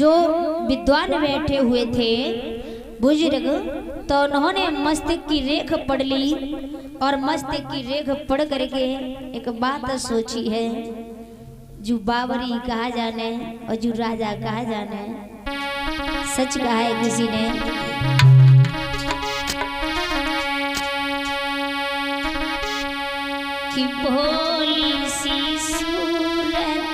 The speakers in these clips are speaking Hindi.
जो विद्वान बैठे हुए थे बुजुर्ग, तो उन्होंने मस्तक की रेख पढ़ ली और मस्तक की रेख पढ़ करके एक बात सोची है, जो बावरी कहा जाने और जो राजा कहा जाने। सच कहा है किसी ने, कि भोली सी सूरत राज करे,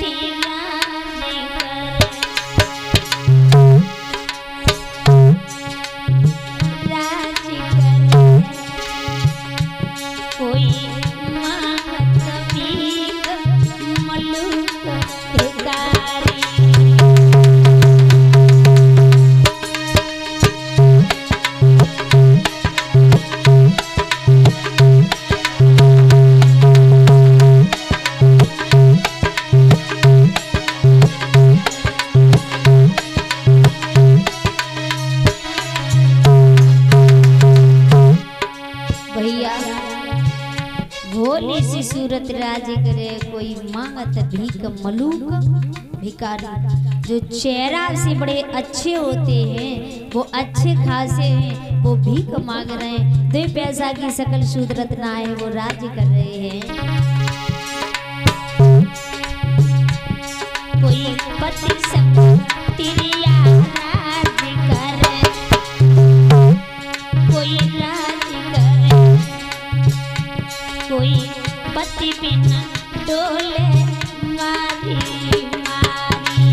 कोई मांगत भीख मलूक भिखारी। भोली सी सूरत राज करे, कोई मांगत भीख मलूक भिखारी। जो चेहरा से बड़े अच्छे होते हैं, वो अच्छे खासे हैं, वो भीख मांग रहे हैं। 2 पैसा की सकल सूरत ना है, वो राज कर रहे हैं। कोई पति संपत्ति राज करे, कोई राज करे, कोई पति बिना डोले मारी मारी।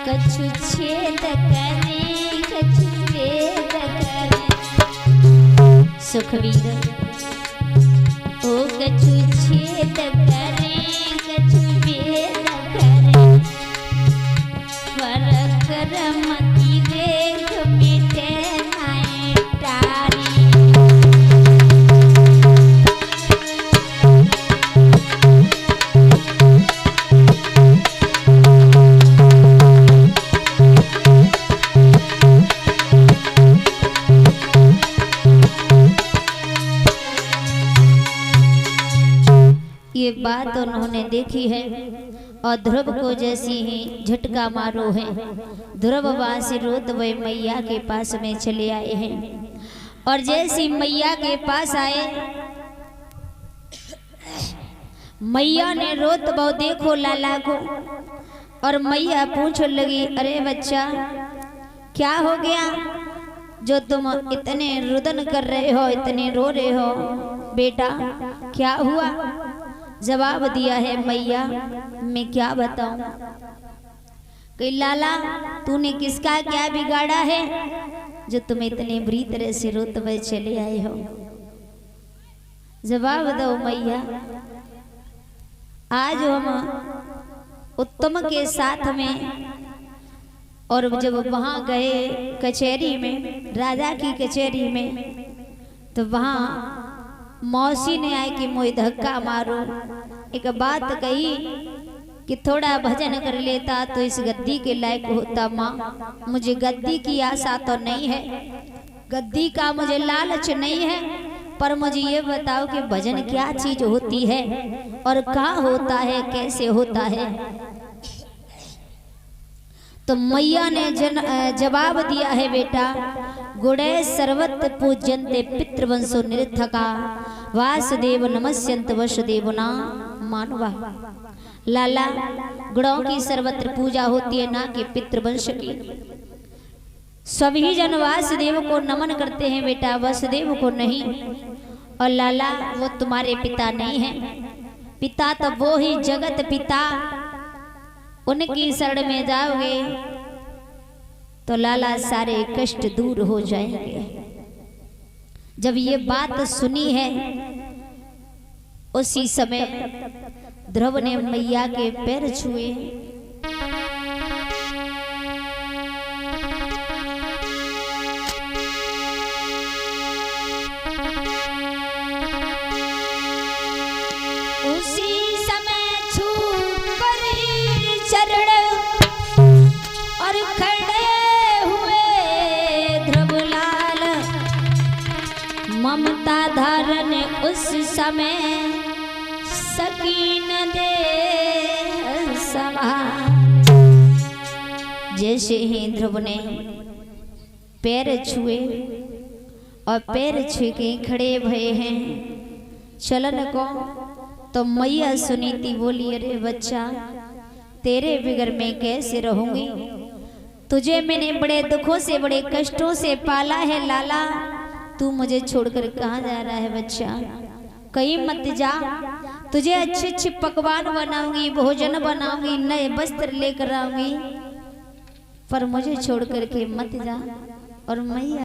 कछु छेद करे, कछु वेद करे, सुखवीर ओ कछु छेद करे, कछु वेद करे, पराक्रमति रेख मिटे नाय टारी। ये बात उन्होंने देखी है और ध्रुव को जैसी ही झटका मारो है। ध्रुव वहां से रोत वे मैया के पास में चले आए हैं और जैसी मैया के पास आए, मैया ने रोत बहु देखो लाला को, और मैया पूछने लगी, अरे बच्चा क्या हो गया जो तुम इतने रुदन कर रहे हो, इतने रो रहे हो, बेटा क्या हुआ? जवाब दिया है मैया, मैं क्या बताऊं कि लाला तूने किसका क्या बिगाड़ा है जो तुम इतने बुरी तरह से रोते हुए चले आए हो? जवाब दो मैया। आज हम उत्तम के साथ में, और जब वहां गए कचहरी में, राजा की कचहरी में, तो वहां मौसी ने आए कि मोई धक्का मारो। एक बात कही कि थोड़ा भजन कर लेता तो इस गद्दी के लायक होता। माँ मुझे गद्दी की आशा तो नहीं है, गद्दी का मुझे लालच नहीं है, पर मुझे ये बताओ कि भजन क्या चीज होती है और कहाँ होता है, कैसे होता है? तो मैया ने जवाब दिया है, बेटा गुणे सर्वत्र पूज्यन्ते पितृवंशो निरर्थका, वासुदेव नमस्यन्त वसुदेवना मानवा। लाला गुणों की सर्वत्र पूजा होती है, ना कि पितृवंश की। सभी जन वासुदेव को नमन करते हैं बेटा, वसुदेव को नहीं। और लाला वो तुम्हारे पिता नहीं है, पिता तो वो ही जगत पिता, उनकी शरण में जाओगे तो लाला सारे कष्ट दूर हो जाएंगे। जब ये बात सुनी है उसी समय ध्रुव ने मैया के पैर छुए। उस समय सकीन दे सवार। जैसे ही ध्रुव ने पैर छुए और पैर छू के खड़े भये हैं चलन को, तो मैया सुनीति बोली, अरे बच्चा तेरे बिगर मैं कैसे रहूंगी, तुझे मैंने बड़े दुखों से बड़े कष्टों से पाला है लाला, तू मुझे छोड़कर कहाँ जा रहा है बच्चा, कहीं मत जा, तुझे अच्छे अच्छे पकवान बनाऊंगी, भोजन बनाऊंगी, नए वस्त्र लेकर आऊंगी, पर मुझे छोड़ करके मत जा। और मैया